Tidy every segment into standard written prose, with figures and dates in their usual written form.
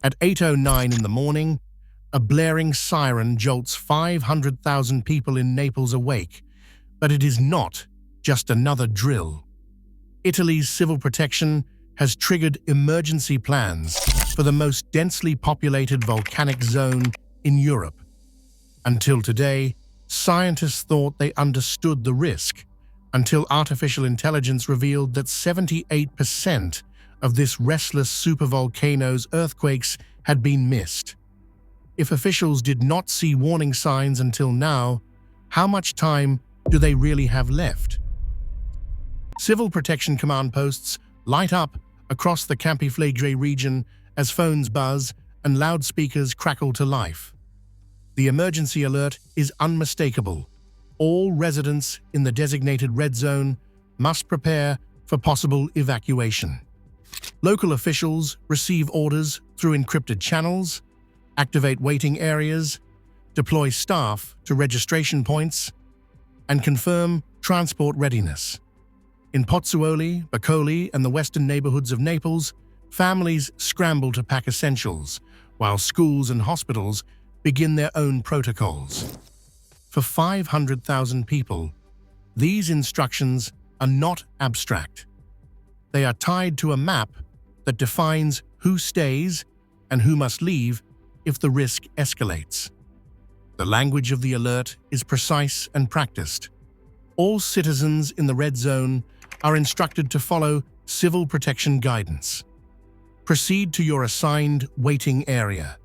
At 8:09 in the morning, a blaring siren jolts 500,000 people in Naples awake, but it is not just another drill. Italy's civil protection has triggered emergency plans for the most densely populated volcanic zone in Europe. Until today, scientists thought they understood the risk, until artificial intelligence revealed that 78% of this restless supervolcano's earthquakes had been missed. If officials did not see warning signs until now, how much time do they really have left? Civil protection command posts light up across the Campi Flegrei region as phones buzz and loudspeakers crackle to life. The emergency alert is unmistakable. All residents in the designated red zone must prepare for possible evacuation. Local officials receive orders through encrypted channels, activate waiting areas, deploy staff to registration points, and confirm transport readiness. In Pozzuoli, Boccoli, and the western neighborhoods of Naples, families scramble to pack essentials, while schools and hospitals begin their own protocols. For 500,000 people, these instructions are not abstract. They are tied to a map that defines who stays and who must leave if the risk escalates. The language of the alert is precise and practiced. All citizens in the red zone are instructed to follow civil protection guidance. Proceed to your assigned waiting area.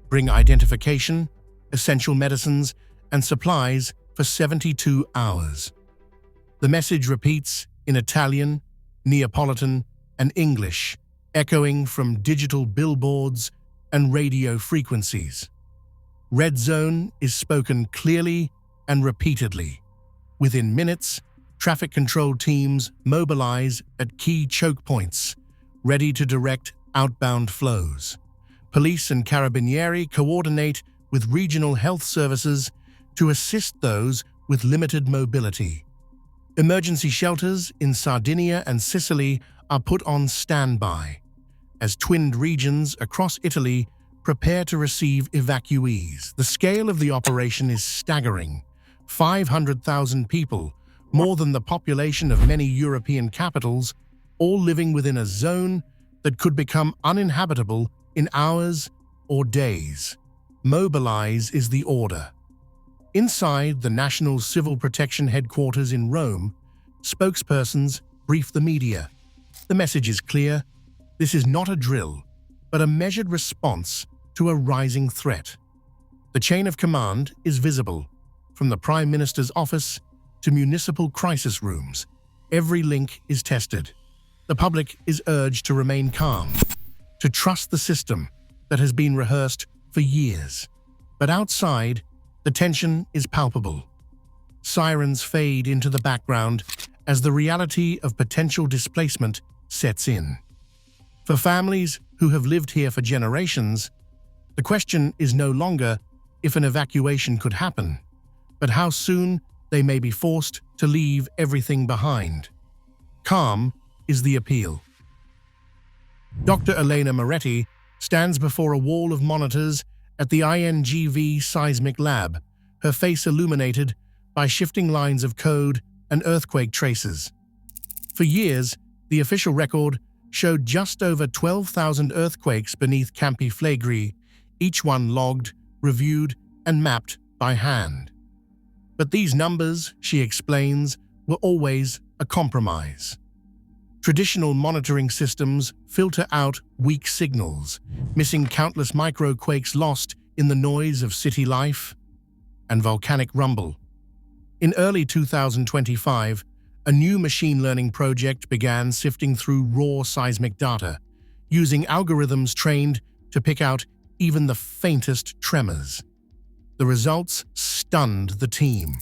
Bring identification, essential medicines, and supplies for 72 hours. The message repeats in Italian, Neapolitan, and English, echoing from digital billboards and radio frequencies. Red Zone is spoken clearly and repeatedly. Within minutes, traffic control teams mobilize at key choke points, ready to direct outbound flows. Police and Carabinieri coordinate with regional health services to assist those with limited mobility. Emergency shelters in Sardinia and Sicily are put on standby, as twinned regions across Italy prepare to receive evacuees. The scale of the operation is staggering. 500,000 people, more than the population of many European capitals, all living within a zone that could become uninhabitable in hours or days. Mobilize is the order. Inside the National Civil Protection Headquarters in Rome, spokespersons brief the media. The message is clear. This is not a drill, but a measured response to a rising threat. The chain of command is visible, from the Prime Minister's office to municipal crisis rooms. Every link is tested. The public is urged to remain calm, to trust the system that has been rehearsed for years. But outside, the tension is palpable. Sirens fade into the background as the reality of potential displacement sets in. For families who have lived here for generations, the question is no longer if an evacuation could happen, but how soon they may be forced to leave everything behind. Calm is the appeal. Dr. Elena Moretti stands before a wall of monitors at the INGV seismic lab, her face illuminated by shifting lines of code and earthquake traces. For years, the official record showed just over 12,000 earthquakes beneath Campi Flegrei, each one logged, reviewed, and mapped by hand. But these numbers, she explains, were always a compromise. Traditional monitoring systems filter out weak signals, missing countless microquakes lost in the noise of city life and volcanic rumble. In early 2025, a new machine learning project began sifting through raw seismic data, using algorithms trained to pick out even the faintest tremors. The results stunned the team.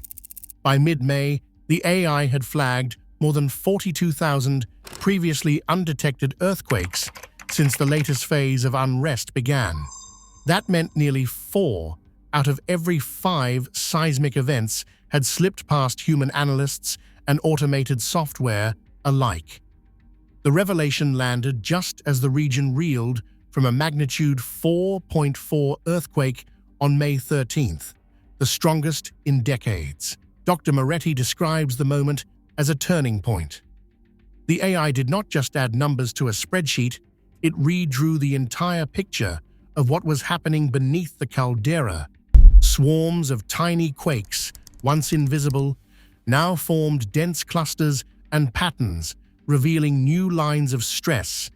By mid-May, the AI had flagged more than 42,000 previously undetected earthquakes since the latest phase of unrest began. That meant nearly 4 out of every 5 seismic events had slipped past human analysts and automated software alike. The revelation landed just as the region reeled from a magnitude 4.4 earthquake on May 13th, the strongest in decades. Dr. Moretti describes the moment as a turning point. The AI did not just add numbers to a spreadsheet, it redrew the entire picture of what was happening beneath the caldera. Swarms of tiny quakes, once invisible, now formed dense clusters and patterns, revealing new lines of stress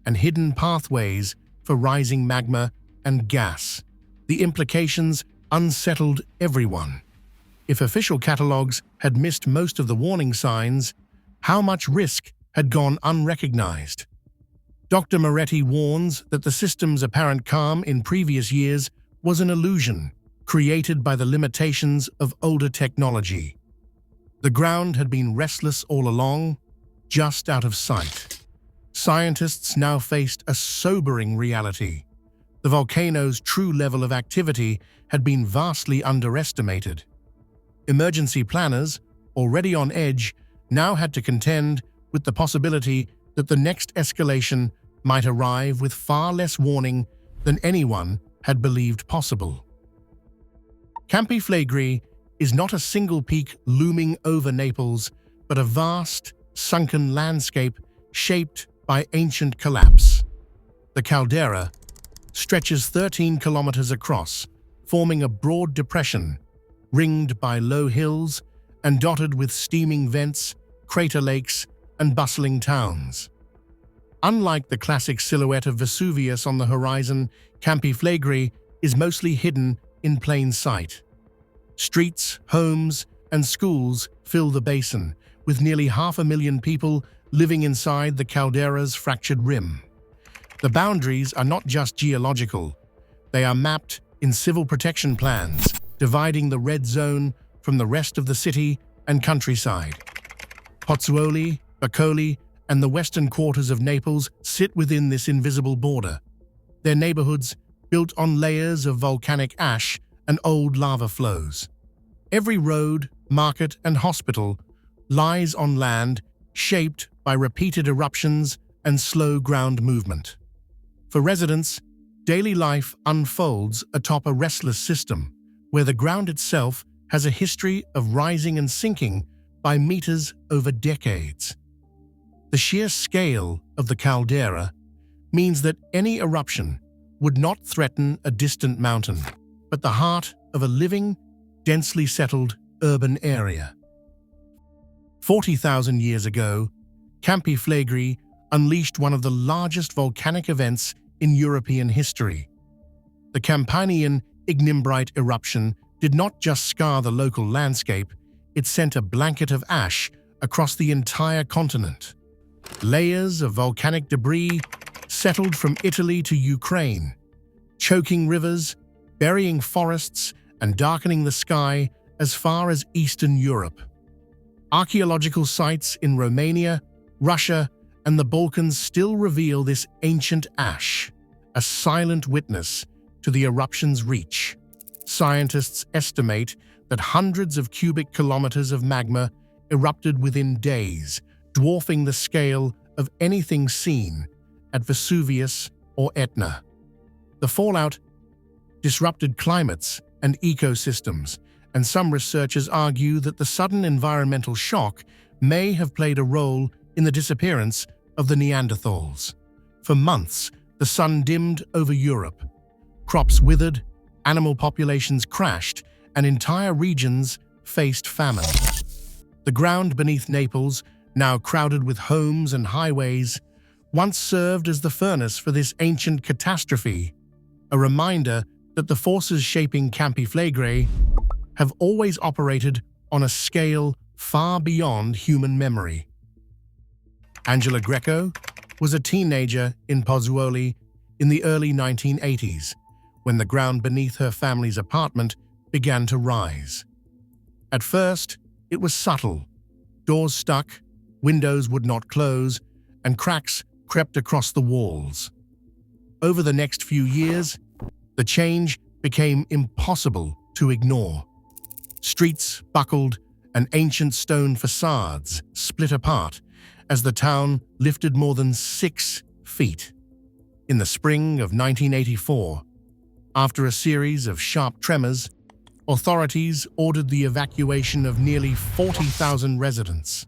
and hidden pathways for rising magma and gas. The implications unsettled everyone. If official catalogs had missed most of the warning signs, how much risk had gone unrecognized? Dr. Moretti warns that the system's apparent calm in previous years was an illusion created by the limitations of older technology. The ground had been restless all along, just out of sight. Scientists now faced a sobering reality. The volcano's true level of activity had been vastly underestimated. Emergency planners, already on edge, now had to contend with the possibility that the next escalation might arrive with far less warning than anyone had believed possible. Campi Flegrei is not a single peak looming over Naples, but a vast, sunken landscape shaped by ancient collapse. The caldera stretches 13 kilometers across, forming a broad depression, ringed by low hills and dotted with steaming vents, crater lakes, and bustling towns. Unlike the classic silhouette of Vesuvius on the horizon, Campi Flegrei is mostly hidden in plain sight. Streets, homes, and schools fill the basin, with nearly 500,000 people living inside the caldera's fractured rim. The boundaries are not just geological, they are mapped in civil protection plans, dividing the red zone from the rest of the city and countryside. Pozzuoli, Boccoli, and the western quarters of Naples sit within this invisible border. Their neighborhoods built on layers of volcanic ash and old lava flows. Every road, market, and hospital lies on land shaped by repeated eruptions and slow ground movement. For residents, daily life unfolds atop a restless system, where the ground itself has a history of rising and sinking by meters over decades. The sheer scale of the caldera means that any eruption would not threaten a distant mountain, but the heart of a living, densely settled urban area. 40,000 years ago, Campi Flegrei unleashed one of the largest volcanic events in European history. The Campanian ignimbrite eruption did not just scar the local landscape, it sent a blanket of ash across the entire continent. Layers of volcanic debris settled from Italy to Ukraine, choking rivers, burying forests, and darkening the sky as far as Eastern Europe. Archaeological sites in Romania, Russia, and the Balkans still reveal this ancient ash, a silent witness to the eruption's reach. Scientists estimate that hundreds of cubic kilometers of magma erupted within days, dwarfing the scale of anything seen at Vesuvius or Etna. The fallout disrupted climates and ecosystems, and some researchers argue that the sudden environmental shock may have played a role in the disappearance of the Neanderthals. For months, the sun dimmed over Europe. Crops withered, animal populations crashed, and entire regions faced famine. The ground beneath Naples, now crowded with homes and highways, once served as the furnace for this ancient catastrophe, a reminder that the forces shaping Campi Flegrei have always operated on a scale far beyond human memory. Angela Greco was a teenager in Pozzuoli in the early 1980s, when the ground beneath her family's apartment began to rise. At first, it was subtle. Doors stuck, windows would not close, and cracks crept across the walls. Over the next few years, the change became impossible to ignore. Streets buckled and ancient stone facades split apart as the town lifted more than 6 feet. In the spring of 1984, after a series of sharp tremors, authorities ordered the evacuation of nearly 40,000 residents.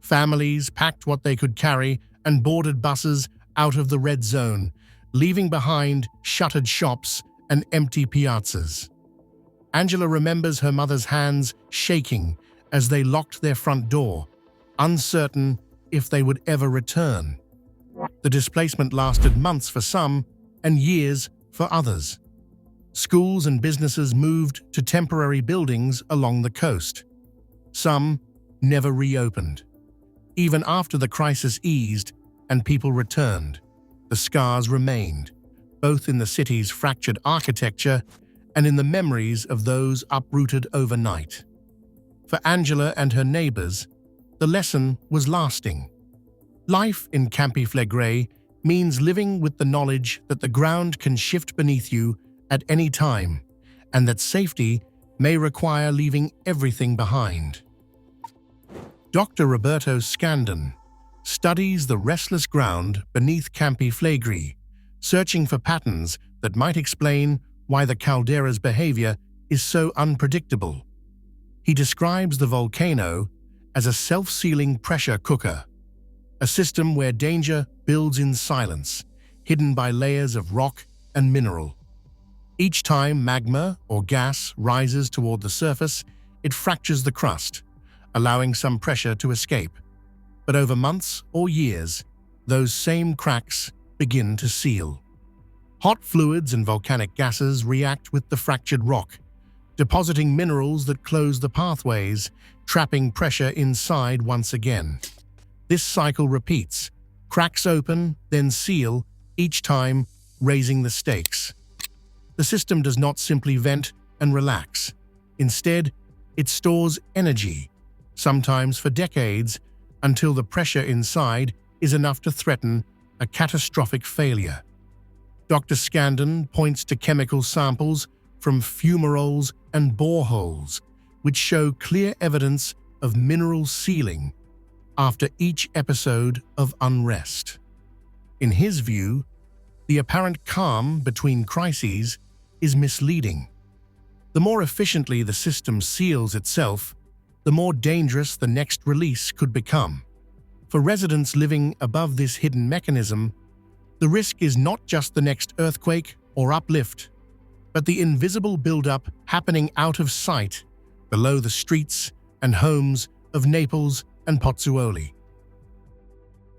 Families packed what they could carry and boarded buses out of the red zone, leaving behind shuttered shops and empty piazzas. Angela remembers her mother's hands shaking as they locked their front door, uncertain if they would ever return. The displacement lasted months for some and years for others. Schools and businesses moved to temporary buildings along the coast. Some never reopened. Even after the crisis eased and people returned, the scars remained, both in the city's fractured architecture and in the memories of those uprooted overnight. For Angela and her neighbors, the lesson was lasting. Life in Campi Flegrei means living with the knowledge that the ground can shift beneath you at any time, and that safety may require leaving everything behind. Dr. Roberto Scandon studies the restless ground beneath Campi Flegrei, searching for patterns that might explain why the caldera's behavior is so unpredictable. He describes the volcano as a self-sealing pressure cooker, a system where danger builds in silence, hidden by layers of rock and mineral. Each time magma or gas rises toward the surface, it fractures the crust, allowing some pressure to escape. But over months or years, those same cracks begin to seal. Hot fluids and volcanic gases react with the fractured rock, depositing minerals that close the pathways, trapping pressure inside once again. This cycle repeats. Cracks open, then seal, each time raising the stakes. The system does not simply vent and relax. Instead, it stores energy, sometimes for decades, until the pressure inside is enough to threaten a catastrophic failure. Dr. Scandon points to chemical samples from fumaroles and boreholes, which show clear evidence of mineral sealing after each episode of unrest. In his view, the apparent calm between crises is misleading. The more efficiently the system seals itself, the more dangerous the next release could become. For residents living above this hidden mechanism, the risk is not just the next earthquake or uplift, but the invisible buildup happening out of sight below the streets and homes of Naples and Pozzuoli.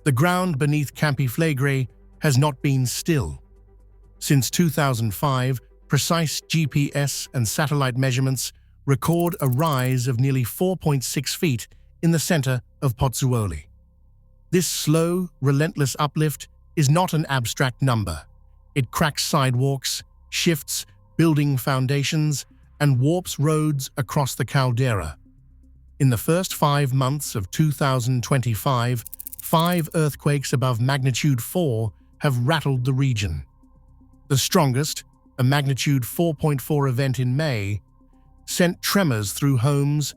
The ground beneath Campi Flegrei has not been still. Since 2005, precise GPS and satellite measurements record a rise of nearly 4.6 feet in the center of Pozzuoli. This slow, relentless uplift is not an abstract number. It cracks sidewalks, shifts building foundations, and warps roads across the caldera. In the first 5 months of 2025, 5 earthquakes above magnitude 4 have rattled the region. The strongest, a magnitude 4.4 event in May, sent tremors through homes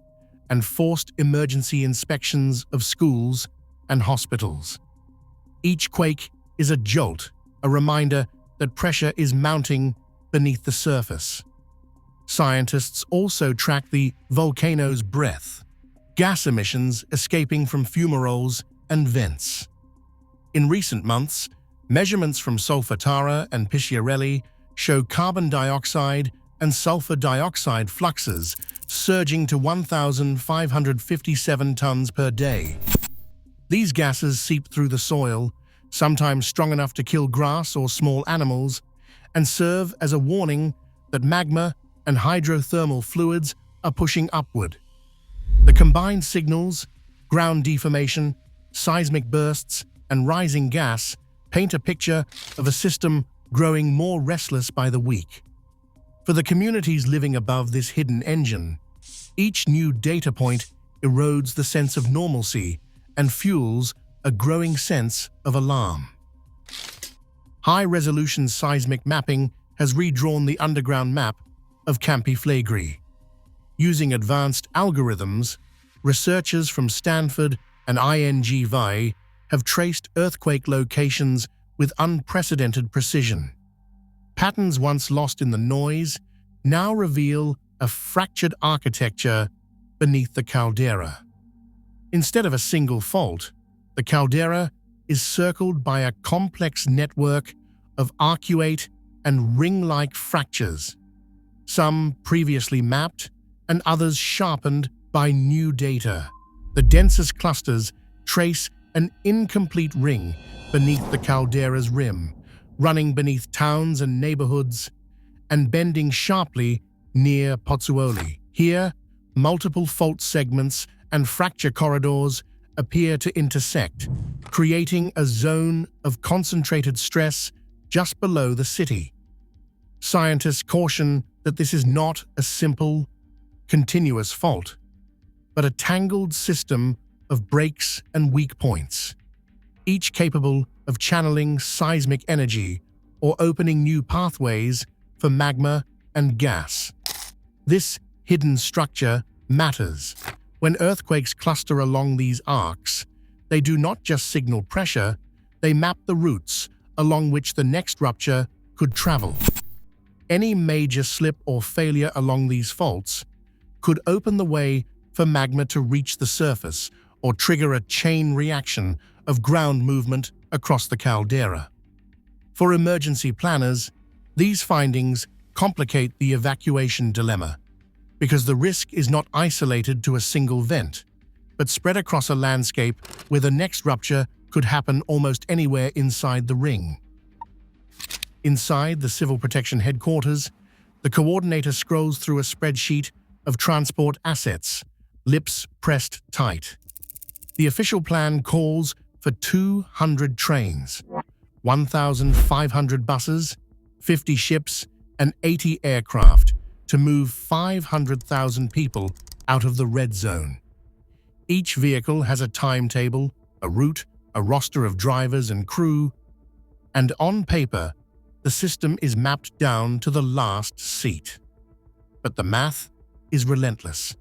and forced emergency inspections of schools and hospitals. Each quake is a jolt, a reminder that pressure is mounting beneath the surface. Scientists also track the volcano's breath, gas emissions escaping from fumaroles and vents. In recent months, measurements from Solfatara and Pisciarelli show carbon dioxide and sulfur dioxide fluxes surging to 1,557 tons per day. These gases seep through the soil, sometimes strong enough to kill grass or small animals, and serve as a warning that magma and hydrothermal fluids are pushing upward. The combined signals, ground deformation, seismic bursts, and rising gas paint a picture of a system growing more restless by the week. For the communities living above this hidden engine, each new data point erodes the sense of normalcy and fuels a growing sense of alarm. High-resolution seismic mapping has redrawn the underground map of Campi Flegrei. Using advanced algorithms, researchers from Stanford and INGV have traced earthquake locations with unprecedented precision. Patterns once lost in the noise now reveal a fractured architecture beneath the caldera. Instead of a single fault, the caldera is circled by a complex network of arcuate and ring-like fractures, some previously mapped and others sharpened by new data. The densest clusters trace an incomplete ring beneath the caldera's rim, running beneath towns and neighborhoods and bending sharply near Pozzuoli. Here, multiple fault segments and fracture corridors appear to intersect, creating a zone of concentrated stress just below the city. Scientists caution that this is not a simple, continuous fault, but a tangled system of breaks and weak points, each capable of channeling seismic energy or opening new pathways for magma and gas. This hidden structure matters. When earthquakes cluster along these arcs, they do not just signal pressure, they map the routes along which the next rupture could travel. Any major slip or failure along these faults could open the way for magma to reach the surface or trigger a chain reaction of ground movement across the caldera. For emergency planners, these findings complicate the evacuation dilemma, because the risk is not isolated to a single vent, but spread across a landscape where the next rupture could happen almost anywhere inside the ring. Inside the Civil Protection Headquarters, the coordinator scrolls through a spreadsheet of transport assets, lips pressed tight. The official plan calls for 200 trains, 1,500 buses, 50 ships, and 80 aircraft to move 500,000 people out of the red zone. Each vehicle has a timetable, a route, a roster of drivers and crew, and on paper, the system is mapped down to the last seat. But the math is relentless.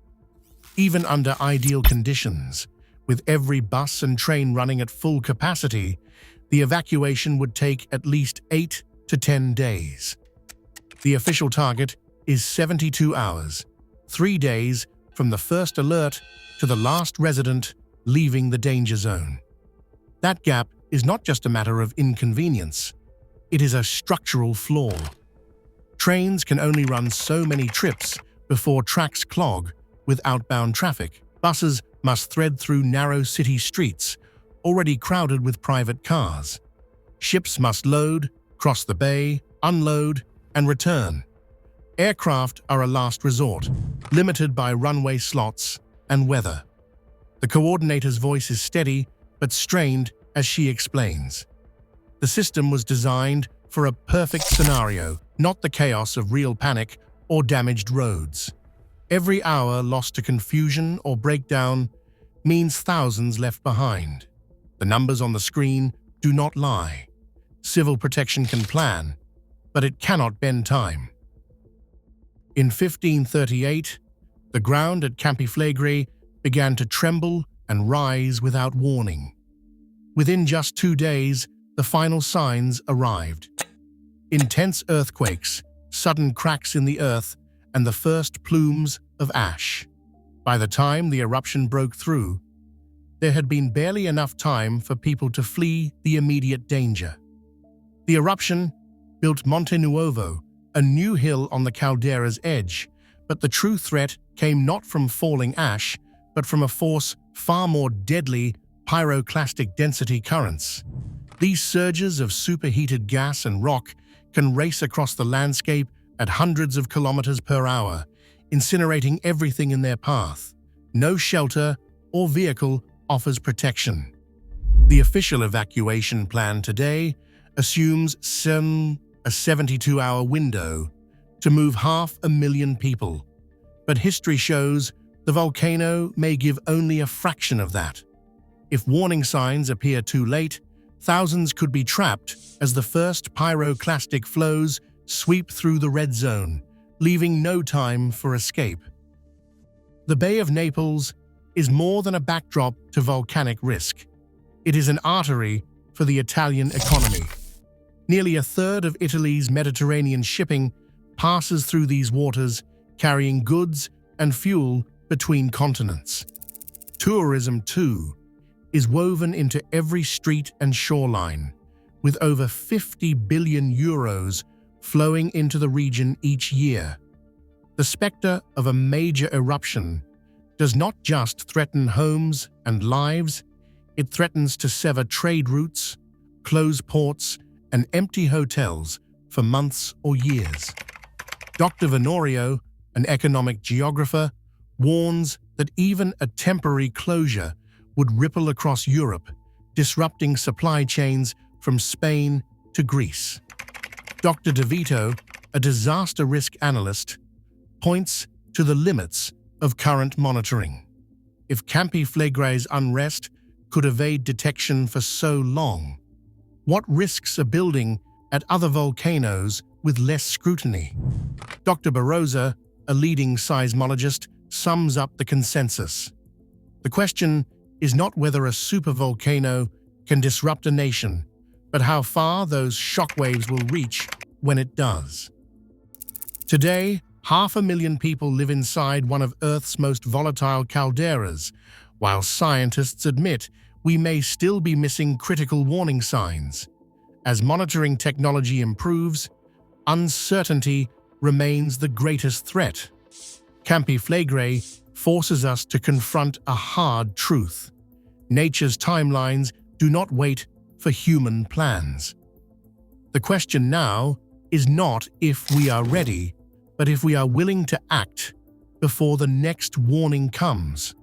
Even under ideal conditions, with every bus and train running at full capacity, the evacuation would take at least 8 to 10 days. The official target is 72 hours, 3 days from the first alert to the last resident leaving the danger zone. That gap is not just a matter of inconvenience, it is a structural flaw. Trains can only run so many trips before tracks clog with outbound traffic. Buses must thread through narrow city streets, already crowded with private cars. Ships must load, cross the bay, unload, and return. Aircraft are a last resort, limited by runway slots and weather. The coordinator's voice is steady but strained as she explains. The system was designed for a perfect scenario, not the chaos of real panic or damaged roads. Every hour lost to confusion or breakdown means thousands left behind. The numbers on the screen do not lie. Civil protection can plan, but it cannot bend time. In 1538, the ground at Campi Flegrei began to tremble and rise without warning. Within just 2 days, the final signs arrived. Intense earthquakes, sudden cracks in the earth, and the first plumes of ash. By the time the eruption broke through, there had been barely enough time for people to flee the immediate danger. The eruption built Monte Nuovo, a new hill on the caldera's edge, but the true threat came not from falling ash, but from a force far more deadly: pyroclastic density currents. These surges of superheated gas and rock can race across the landscape at hundreds of kilometers per hour, incinerating everything in their path. No shelter or vehicle offers protection. The official evacuation plan today assumes a 72-hour window to move 500,000 people. But history shows the volcano may give only a fraction of that. If warning signs appear too late, thousands could be trapped as the first pyroclastic flows sweep through the red zone, leaving no time for escape. The Bay of Naples is more than a backdrop to volcanic risk. It is an artery for the Italian economy, Nearly a third of Italy's Mediterranean shipping passes through these waters, carrying goods and fuel between continents. Tourism, too, is woven into every street and shoreline, with over 50 billion euros flowing into the region each year. The specter of a major eruption does not just threaten homes and lives, it threatens to sever trade routes, close ports, and empty hotels for months or years. Dr. Venorio, an economic geographer, warns that even a temporary closure would ripple across Europe, disrupting supply chains from Spain to Greece. Dr. De Vito, a disaster risk analyst, points to the limits of current monitoring. If Campi Flegrei's unrest could evade detection for so long, what risks are building at other volcanoes with less scrutiny? Dr. Barroza, a leading seismologist, sums up the consensus. The question is not whether a supervolcano can disrupt a nation, but how far those shockwaves will reach when it does. Today, 500,000 people live inside one of Earth's most volatile calderas, while scientists admit we may still be missing critical warning signs. As monitoring technology improves, uncertainty remains the greatest threat. Campi Flegrei forces us to confront a hard truth. Nature's timelines do not wait for human plans. The question now is not if we are ready, but if we are willing to act before the next warning comes.